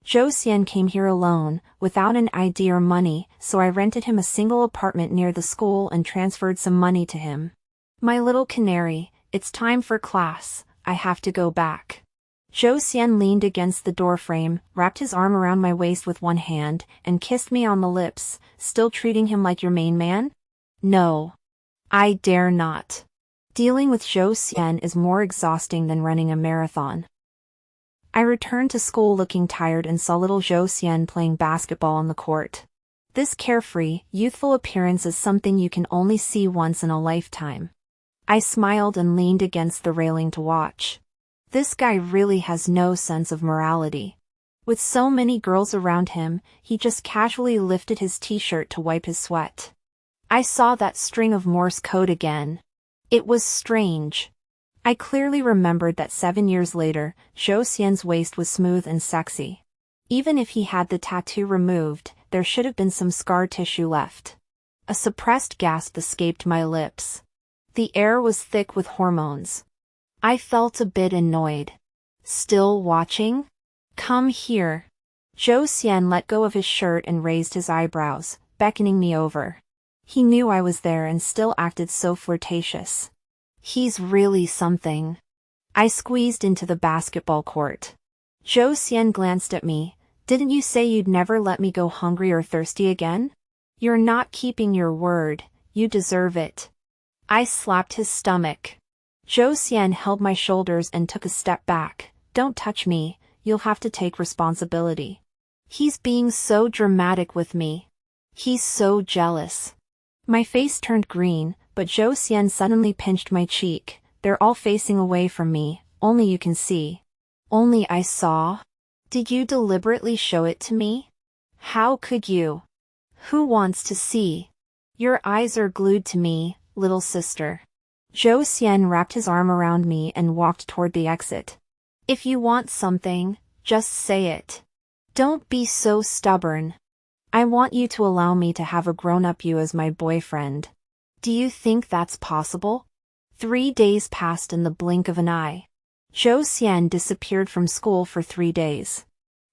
Zhou Xian came here alone, without an ID or money, so I rented him a single apartment near the school and transferred some money to him. My little canary, it's time for class, I have to go back. Zhou Xian leaned against the doorframe, wrapped his arm around my waist with one hand, and kissed me on the lips. Still treating him like your main man? No. I dare not. Dealing with Zhou Xian is more exhausting than running a marathon. I returned to school looking tired and saw little Zhou Xian playing basketball on the court. This carefree, youthful appearance is something you can only see once in a lifetime. I smiled and leaned against the railing to watch. This guy really has no sense of morality. With so many girls around him, he just casually lifted his t-shirt to wipe his sweat. I saw that string of Morse code again. It was strange. I clearly remembered that 7 years later, Zhou Xian's waist was smooth and sexy. Even if he had the tattoo removed, there should have been some scar tissue left. A suppressed gasp escaped my lips. The air was thick with hormones. I felt a bit annoyed. Still watching? Come here. Zhou Xian let go of his shirt and raised his eyebrows, beckoning me over. He knew I was there and still acted so flirtatious. He's really something. I squeezed into the basketball court. Zhou Xian glanced at me. Didn't you say you'd never let me go hungry or thirsty again? You're not keeping your word, you deserve it. I slapped his stomach. Zhou Xian held my shoulders and took a step back. Don't touch me, you'll have to take responsibility. He's being so dramatic with me. He's so jealous. My face turned green, but Zhou Xian suddenly pinched my cheek. They're all facing away from me, only you can see. Only I saw? Did you deliberately show it to me? How could you? Who wants to see? Your eyes are glued to me, little sister. Zhou Xian wrapped his arm around me and walked toward the exit. If you want something, just say it. Don't be so stubborn. I want you to allow me to have a grown-up you as my boyfriend. Do you think that's possible? 3 days passed in the blink of an eye. Zhou Xian disappeared from school for 3 days.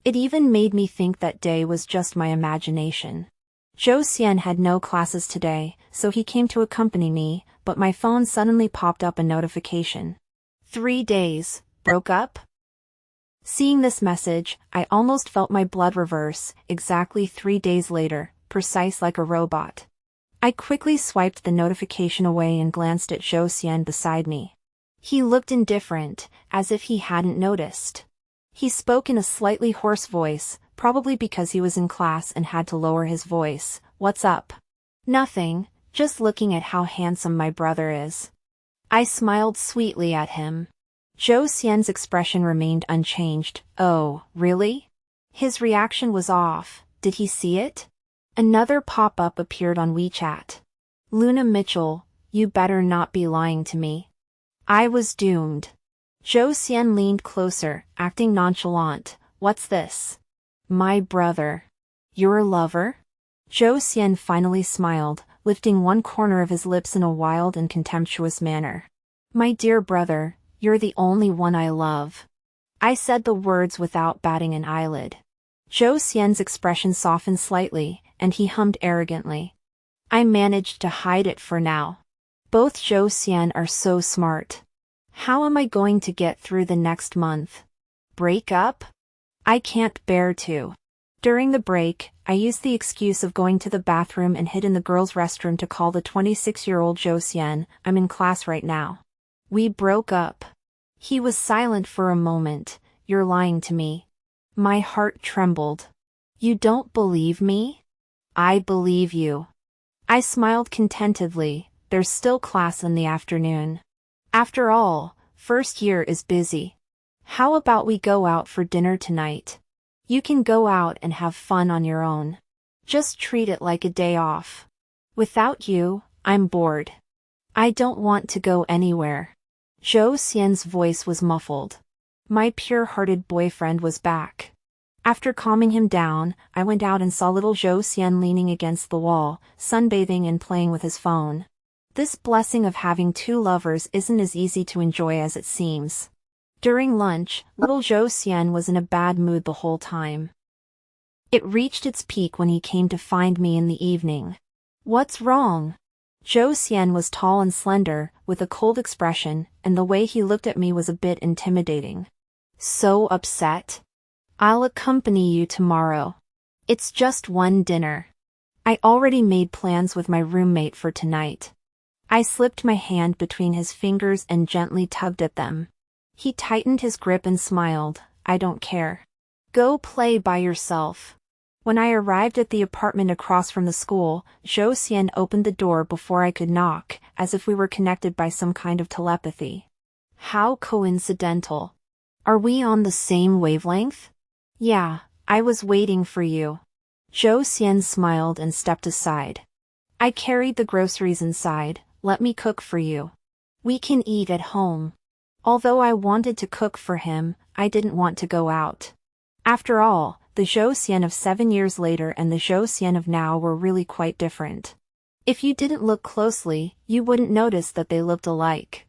It even made me think that day was just my imagination. Zhou Xian had no classes today, so he came to accompany me, but my phone suddenly popped up a notification. 3 days, broke up? Seeing this message, I almost felt my blood reverse. Exactly 3 days later, precise like a robot. I quickly swiped the notification away and glanced at Zhou Xian beside me. He looked indifferent, as if he hadn't noticed. He spoke in a slightly hoarse voice, probably because he was in class and had to lower his voice. What's up? Nothing, just looking at how handsome my brother is. I smiled sweetly at him. Zhou Xian's expression remained unchanged. Oh, really? His reaction was off. Did he see it? Another pop-up appeared on WeChat. Luna Mitchell, you better not be lying to me. I was doomed. Zhou Xian leaned closer, acting nonchalant. What's this? My brother. Your lover? Zhou Xian finally smiled, lifting one corner of his lips in a wild and contemptuous manner. My dear brother, you're the only one I love. I said the words without batting an eyelid. Zhou Xian's expression softened slightly, and he hummed arrogantly. I managed to hide it for now. Both Zhou Xian are so smart. How am I going to get through the next month? Break up? I can't bear to. During the break, I used the excuse of going to the bathroom and hid in the girls' restroom to call the 26-year-old Zhou Xian. I'm in class right now. We broke up. He was silent for a moment. You're lying to me. My heart trembled. You don't believe me? I believe you. I smiled contentedly. There's still class in the afternoon. After all, first year is busy. How about we go out for dinner tonight? You can go out and have fun on your own. Just treat it like a day off. Without you, I'm bored. I don't want to go anywhere. Zhou Xian's voice was muffled. My pure-hearted boyfriend was back. After calming him down, I went out and saw little Zhou Xian leaning against the wall, sunbathing and playing with his phone. This blessing of having two lovers isn't as easy to enjoy as it seems. During lunch, little Zhou Xian was in a bad mood the whole time. It reached its peak when he came to find me in the evening. What's wrong? Zhou Xian was tall and slender, with a cold expression, and the way he looked at me was a bit intimidating. So upset? I'll accompany you tomorrow. It's just one dinner. I already made plans with my roommate for tonight. I slipped my hand between his fingers and gently tugged at them. He tightened his grip and smiled. I don't care. Go play by yourself. When I arrived at the apartment across from the school, Zhou Xian opened the door before I could knock, as if we were connected by some kind of telepathy. How coincidental. Are we on the same wavelength? Yeah, I was waiting for you. Zhou Xian smiled and stepped aside. I carried the groceries inside. Let me cook for you. We can eat at home. Although I wanted to cook for him, I didn't want to go out. After all, the Zhou Xian of 7 years later and the Zhou Xian of now were really quite different. If you didn't look closely, you wouldn't notice that they looked alike.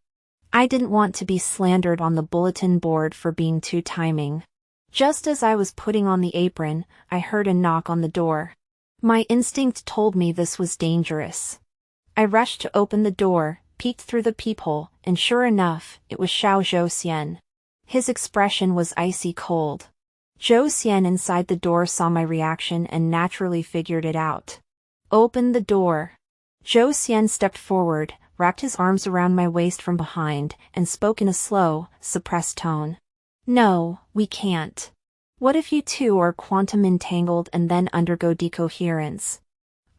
I didn't want to be slandered on the bulletin board for being too timing. Just as I was putting on the apron, I heard a knock on the door. My instinct told me this was dangerous. I rushed to open the door, peeked through the peephole, and sure enough, it was Zhou Xian. His expression was icy cold. Zhou Xian inside the door saw my reaction and naturally figured it out. Open the door. Zhou Xian stepped forward, wrapped his arms around my waist from behind, and spoke in a slow, suppressed tone. No, we can't. What if you two are quantum entangled and then undergo decoherence?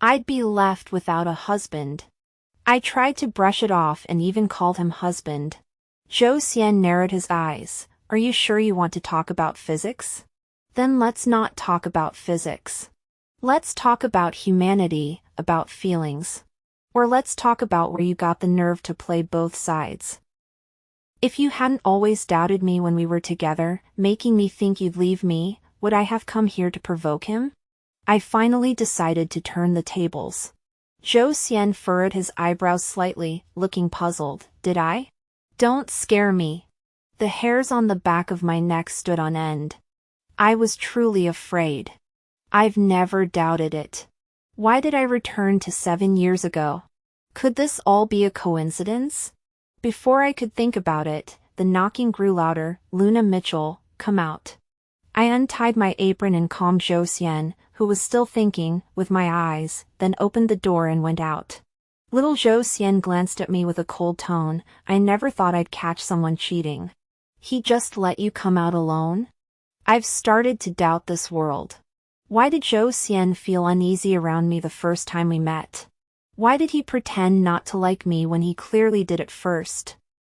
I'd be left without a husband. I tried to brush it off and even called him husband. Zhou Xian narrowed his eyes. Are you sure you want to talk about physics? Then let's not talk about physics. Let's talk about humanity, about feelings. Or let's talk about where you got the nerve to play both sides. If you hadn't always doubted me when we were together, making me think you'd leave me, would I have come here to provoke him? I finally decided to turn the tables. Zhou Xian furrowed his eyebrows slightly, looking puzzled. Did I? Don't scare me. The hairs on the back of my neck stood on end. I was truly afraid. I've never doubted it. Why did I return to 7 years ago? Could this all be a coincidence? Before I could think about it, the knocking grew louder. Luna Mitchell, come out. I untied my apron and calmed Zhou Xian, who was still thinking, with my eyes, then opened the door and went out. Little Zhou Xian glanced at me with a cold tone. I never thought I'd catch someone cheating. He just let you come out alone? I've started to doubt this world. Why did Zhou Xian feel uneasy around me the first time we met? Why did he pretend not to like me when he clearly did at first?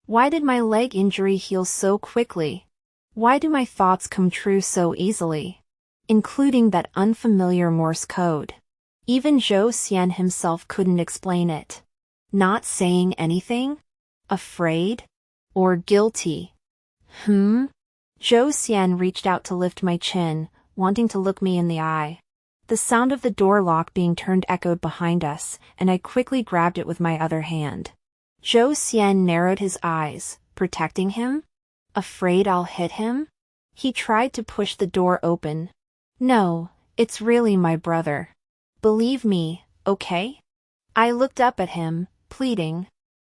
Why did my leg injury heal so quickly? Why do my thoughts come true so easily? Including that unfamiliar Morse code. Even Zhou Xian himself couldn't explain it. Not saying anything? Afraid? Or guilty? Zhou Xian reached out to lift my chin, wanting to look me in the eye. The sound of the door lock being turned echoed behind us, and I quickly grabbed it with my other hand. Zhou Xian narrowed his eyes, protecting him? Afraid I'll hit him? He tried to push the door open. No, it's really my brother. Believe me, okay? I looked up at him, pleading.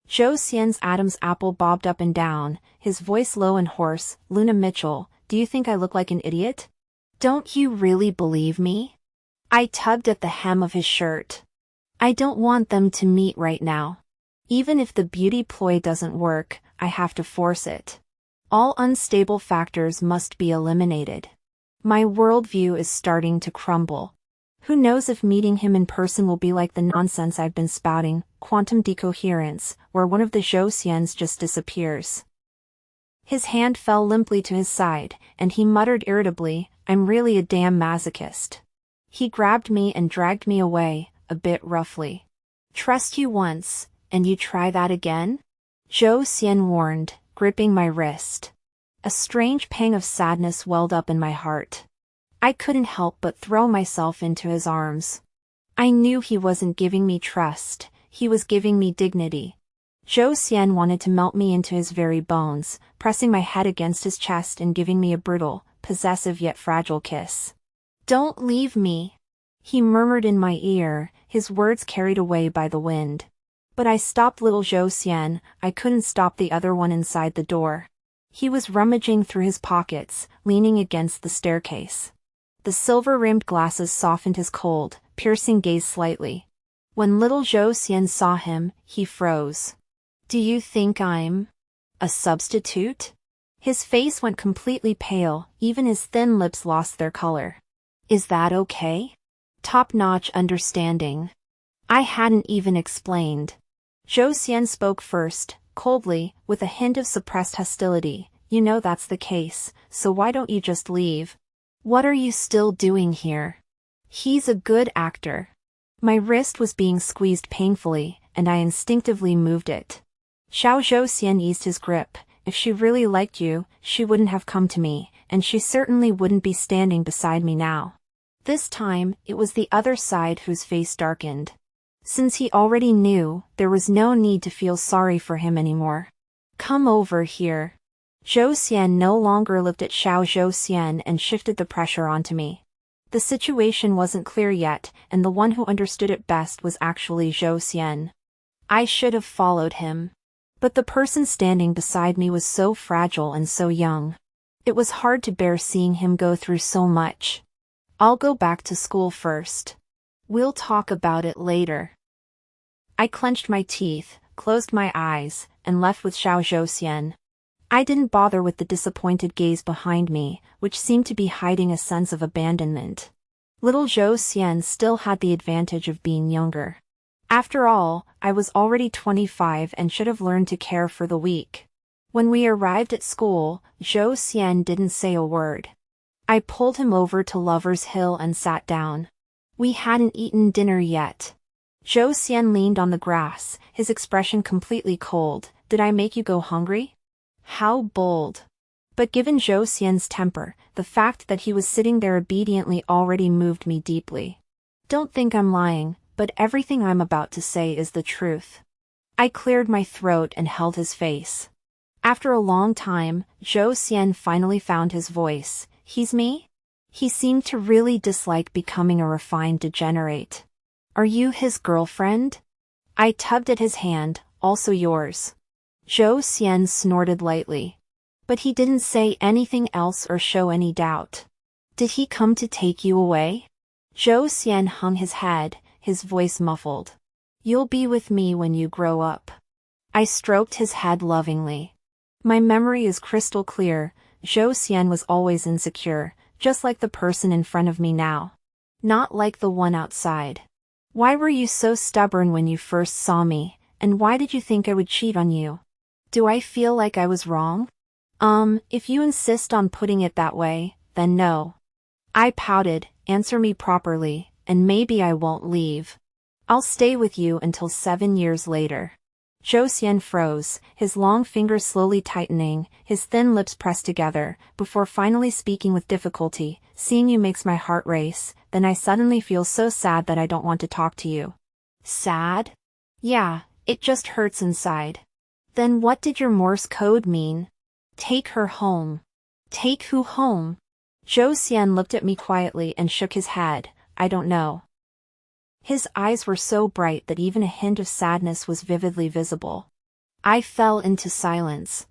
Zhou Xian's Adam's apple bobbed up and down, his voice low and hoarse. Luna Mitchell, do you think I look like an idiot? Don't you really believe me? I tugged at the hem of his shirt. I don't want them to meet right now. Even if the beauty ploy doesn't work, I have to force it. All unstable factors must be eliminated. My worldview is starting to crumble. Who knows if meeting him in person will be like the nonsense I've been spouting, quantum decoherence, where one of the Zhou Xians just disappears. His hand fell limply to his side, and he muttered irritably, I'm really a damn masochist. He grabbed me and dragged me away, a bit roughly. Trust you once, and you try that again? Zhou Xian warned, gripping my wrist. A strange pang of sadness welled up in my heart. I couldn't help but throw myself into his arms. I knew he wasn't giving me trust, he was giving me dignity. Zhou Xian wanted to melt me into his very bones, pressing my head against his chest and giving me a brutal, possessive yet fragile kiss. Don't leave me, he murmured in my ear, his words carried away by the wind. But I stopped little Zhou Xian, I couldn't stop the other one inside the door. He was rummaging through his pockets, leaning against the staircase. The silver-rimmed glasses softened his cold, piercing gaze slightly. When little Zhou Xian saw him, he froze. Do you think I'm a substitute? His face went completely pale, even his thin lips lost their color. Is that okay? Top-notch understanding. I hadn't even explained. Zhou Xian spoke first, coldly, with a hint of suppressed hostility. You know that's the case, so why don't you just leave? What are you still doing here? He's a good actor. My wrist was being squeezed painfully, and I instinctively moved it. Zhou Xian eased his grip. If she really liked you, she wouldn't have come to me, and she certainly wouldn't be standing beside me now. This time, it was the other side whose face darkened. Since he already knew, there was no need to feel sorry for him anymore. Come over here. Zhou Xian no longer looked at Zhou Xian and shifted the pressure onto me. The situation wasn't clear yet, and the one who understood it best was actually Zhou Xian. I should have followed him. But the person standing beside me was so fragile and so young. It was hard to bear seeing him go through so much. I'll go back to school first. We'll talk about it later. I clenched my teeth, closed my eyes, and left with Zhou Xian. I didn't bother with the disappointed gaze behind me, which seemed to be hiding a sense of abandonment. Little Zhou Xian still had the advantage of being younger. After all, I was already 25 and should have learned to care for the weak. When we arrived at school, Zhou Xian didn't say a word. I pulled him over to Lover's Hill and sat down. We hadn't eaten dinner yet. Zhou Xian leaned on the grass, his expression completely cold. Did I make you go hungry? How bold. But given Zhou Xian's temper, the fact that he was sitting there obediently already moved me deeply. Don't think I'm lying, but everything I'm about to say is the truth. I cleared my throat and held his face. After a long time, Zhou Xian finally found his voice. He's me? He seemed to really dislike becoming a refined degenerate. Are you his girlfriend? I tugged at his hand. Also yours. Zhou Xian snorted lightly. But he didn't say anything else or show any doubt. Did he come to take you away? Zhou Xian hung his head, his voice muffled. You'll be with me when you grow up. I stroked his head lovingly. My memory is crystal clear. Zhou Xian was always insecure, just like the person in front of me now. Not like the one outside. Why were you so stubborn when you first saw me, and why did you think I would cheat on you? Do I feel like I was wrong? If you insist on putting it that way, then no. I pouted, answer me properly, and maybe I won't leave. I'll stay with you until 7 years later. Zhou Xian froze, his long fingers slowly tightening, his thin lips pressed together, before finally speaking with difficulty. Seeing you makes my heart race, then I suddenly feel so sad that I don't want to talk to you. Sad? Yeah, it just hurts inside. Then what did your Morse code mean? Take her home. Take who home? Zhou Xian looked at me quietly and shook his head. I don't know. His eyes were so bright that even a hint of sadness was vividly visible. I fell into silence.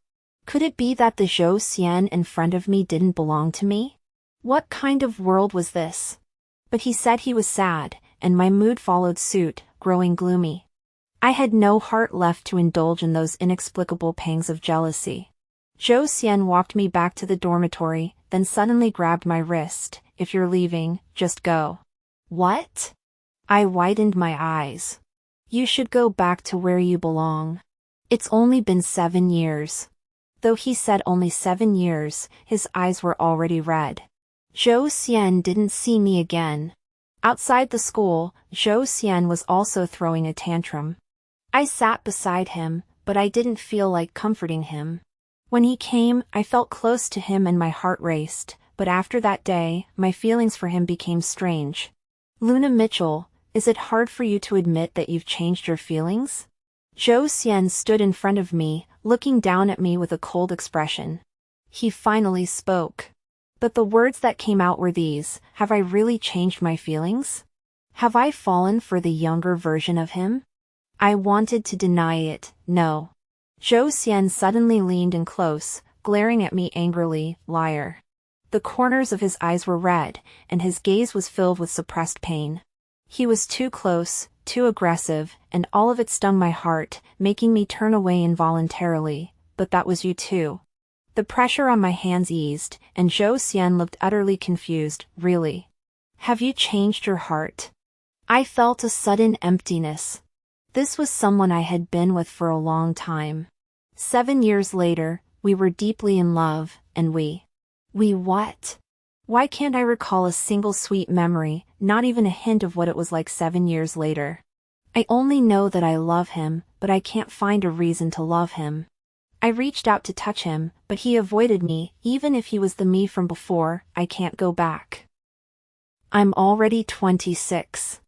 Could it be that the Zhou Xian in front of me didn't belong to me? What kind of world was this? But he said he was sad, and my mood followed suit, growing gloomy. I had no heart left to indulge in those inexplicable pangs of jealousy. Zhou Xian walked me back to the dormitory, then suddenly grabbed my wrist. If you're leaving, just go. What? I widened my eyes. You should go back to where you belong. It's only been 7 years. Though he said only 7 years, his eyes were already red. Zhou Xian didn't see me again. Outside the school, Zhou Xian was also throwing a tantrum. I sat beside him, but I didn't feel like comforting him. When he came, I felt close to him and my heart raced, but after that day, my feelings for him became strange. Luna Mitchell, is it hard for you to admit that you've changed your feelings? Zhou Xian stood in front of me, looking down at me with a cold expression. He finally spoke. But the words that came out were these: have I really changed my feelings? Have I fallen for the younger version of him? I wanted to deny it. No. Zhou Xian suddenly leaned in close, glaring at me angrily. Liar. The corners of his eyes were red, and his gaze was filled with suppressed pain. He was too close, too aggressive, and all of it stung my heart, making me turn away involuntarily. But that was you too. The pressure on my hands eased, and Zhou Xian looked utterly confused. Really? Have you changed your heart? I felt a sudden emptiness. This was someone I had been with for a long time. 7 years later, we were deeply in love, and we what? Why can't I recall a single sweet memory, not even a hint of what it was like 7 years later? I only know that I love him, but I can't find a reason to love him. I reached out to touch him, but he avoided me. Even if he was the me from before, I can't go back. I'm already 26.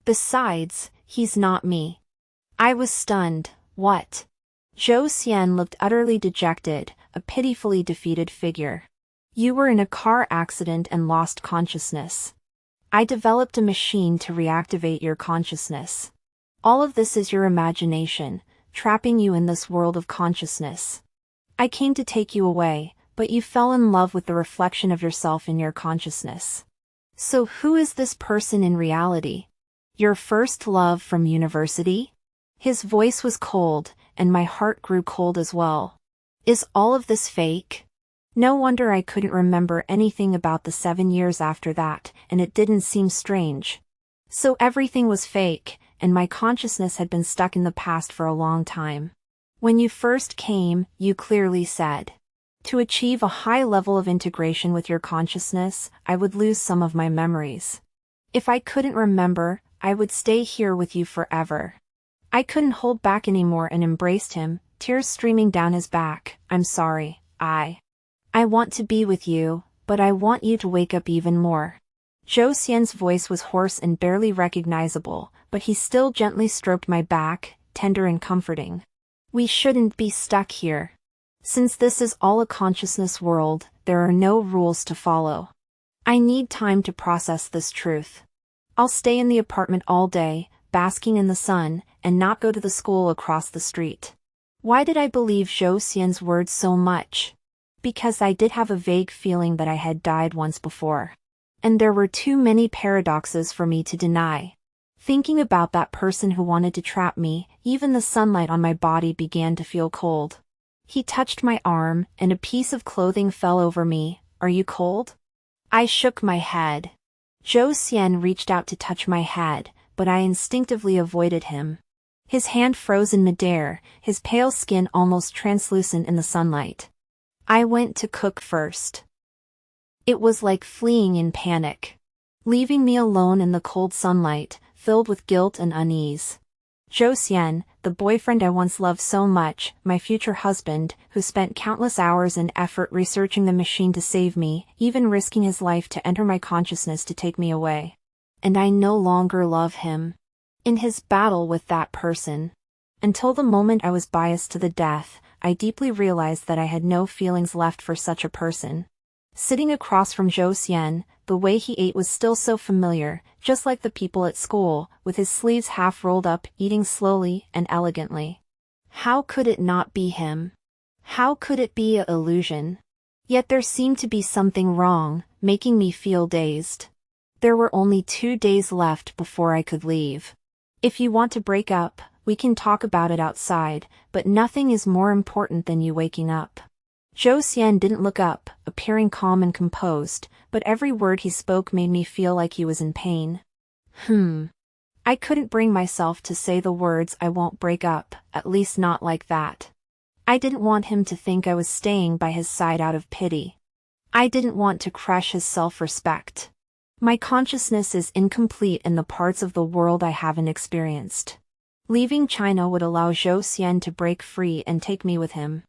Besides, he's not me. I was stunned. What? Zhou Xian looked utterly dejected, a pitifully defeated figure. You were in a car accident and lost consciousness. I developed a machine to reactivate your consciousness. All of this is your imagination, trapping you in this world of consciousness. I came to take you away, but you fell in love with the reflection of yourself in your consciousness. So who is this person in reality? Your first love from university? His voice was cold, and my heart grew cold as well. Is all of this fake? No wonder I couldn't remember anything about the 7 years after that, and it didn't seem strange. So everything was fake, and my consciousness had been stuck in the past for a long time. When you first came, you clearly said, to achieve a high level of integration with your consciousness, I would lose some of my memories. If I couldn't remember, I would stay here with you forever. I couldn't hold back anymore and embraced him, tears streaming down his back. I'm sorry. I want to be with you, but I want you to wake up even more. Zhou Xian's voice was hoarse and barely recognizable, but he still gently stroked my back, tender and comforting. We shouldn't be stuck here. Since this is all a consciousness world, there are no rules to follow. I need time to process this truth. I'll stay in the apartment all day, basking in the sun, and not go to the school across the street. Why did I believe Zhou Xian's words so much? Because I did have a vague feeling that I had died once before. And there were too many paradoxes for me to deny. Thinking about that person who wanted to trap me, even the sunlight on my body began to feel cold. He touched my arm, and a piece of clothing fell over me. Are you cold? I shook my head. Zhou Xian reached out to touch my head, but I instinctively avoided him. His hand froze in midair, his pale skin almost translucent in the sunlight. I went to cook first. It was like fleeing in panic. Leaving me alone in the cold sunlight, filled with guilt and unease. Zhou Xian, the boyfriend I once loved so much, my future husband, who spent countless hours and effort researching the machine to save me, even risking his life to enter my consciousness to take me away. And I no longer love him. In his battle with that person. Until the moment I was biased to the death, I deeply realized that I had no feelings left for such a person. Sitting across from Zhou Xian, the way he ate was still so familiar, just like the people at school, with his sleeves half rolled up, eating slowly and elegantly. How could it not be him? How could it be an illusion? Yet there seemed to be something wrong, making me feel dazed. There were only 2 days left before I could leave. If you want to break up, we can talk about it outside, but nothing is more important than you waking up. Zhou Xian didn't look up, appearing calm and composed, but every word he spoke made me feel like he was in pain. I couldn't bring myself to say the words "I won't break up," at least not like that. I didn't want him to think I was staying by his side out of pity. I didn't want to crush his self-respect. My consciousness is incomplete in the parts of the world I haven't experienced. Leaving China would allow Zhou Xian to break free and take me with him.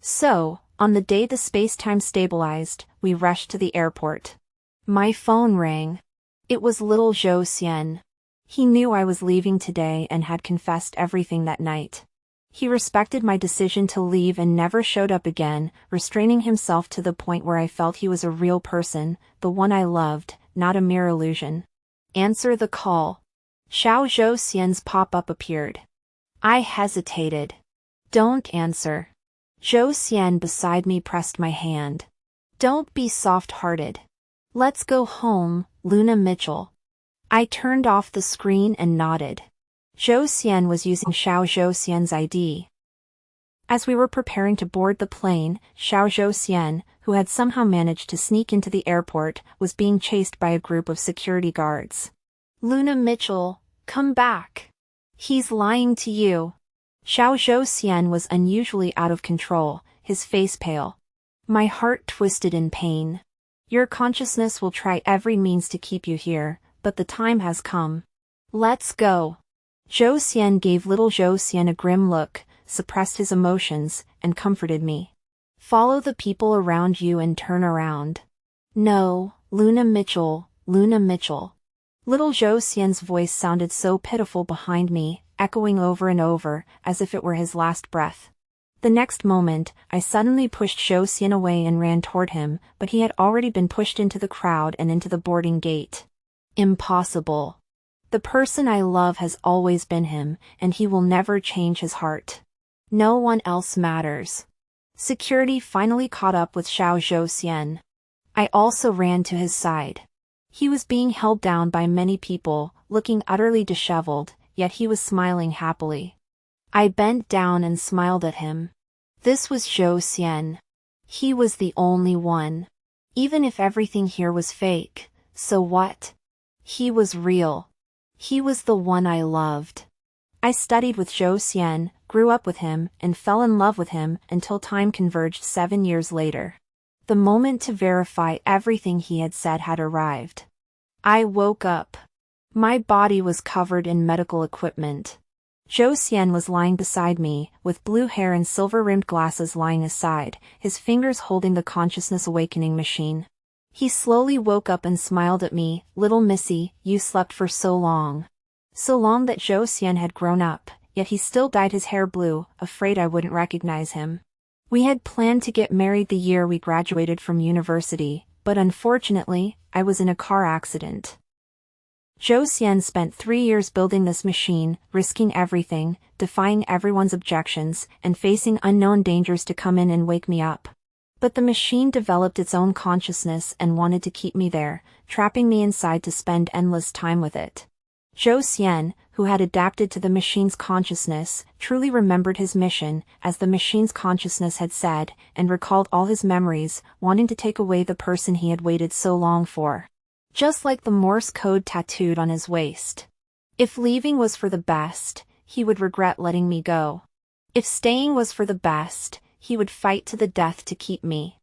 So, on the day the space-time stabilized, we rushed to the airport. My phone rang. It was little Zhou Xian. He knew I was leaving today and had confessed everything that night. He respected my decision to leave and never showed up again, restraining himself to the point where I felt he was a real person, the one I loved, not a mere illusion. Answer the call. Xiao Zhou Xian's pop-up appeared. I hesitated. Don't answer. Zhou Xian beside me pressed my hand. Don't be soft-hearted. Let's go home, Luna Mitchell. I turned off the screen and nodded. Zhou Xian was using Xiao Zhou Xian's ID. As we were preparing to board the plane, Xiao Zhou Xian, who had somehow managed to sneak into the airport, was being chased by a group of security guards. Luna Mitchell, come back. He's lying to you. Xiao Zhou Xian was unusually out of control, his face pale. My heart twisted in pain. Your consciousness will try every means to keep you here, but the time has come. Let's go. Zhou Xian gave little Zhou Xian a grim look, suppressed his emotions, and comforted me. Follow the people around you and turn around. No, Luna Mitchell, Luna Mitchell. Little Zhou Xian's voice sounded so pitiful behind me, echoing over and over, as if it were his last breath. The next moment, I suddenly pushed Zhou Xian away and ran toward him, but he had already been pushed into the crowd and into the boarding gate. Impossible. The person I love has always been him, and he will never change his heart. No one else matters. Security finally caught up with Xiao Zhou Xian. I also ran to his side. He was being held down by many people, looking utterly disheveled, yet he was smiling happily. I bent down and smiled at him. This was Zhou Xian. He was the only one. Even if everything here was fake, so what? He was real. He was the one I loved. I studied with Zhou Xian, grew up with him, and fell in love with him until time converged 7 years later. The moment to verify everything he had said had arrived. I woke up. My body was covered in medical equipment. Zhou Xian was lying beside me, with blue hair and silver-rimmed glasses lying aside, his fingers holding the consciousness awakening machine. He slowly woke up and smiled at me. Little Missy, you slept for so long. So long that Zhou Xian had grown up, yet he still dyed his hair blue, afraid I wouldn't recognize him. We had planned to get married the year we graduated from university, but unfortunately, I was in a car accident. Zhou Xian spent 3 years building this machine, risking everything, defying everyone's objections, and facing unknown dangers to come in and wake me up. But the machine developed its own consciousness and wanted to keep me there, trapping me inside to spend endless time with it. Zhou Xian, who had adapted to the machine's consciousness, truly remembered his mission, as the machine's consciousness had said, and recalled all his memories, wanting to take away the person he had waited so long for. Just like the Morse code tattooed on his waist. If leaving was for the best, he would regret letting me go. If staying was for the best, he would fight to the death to keep me.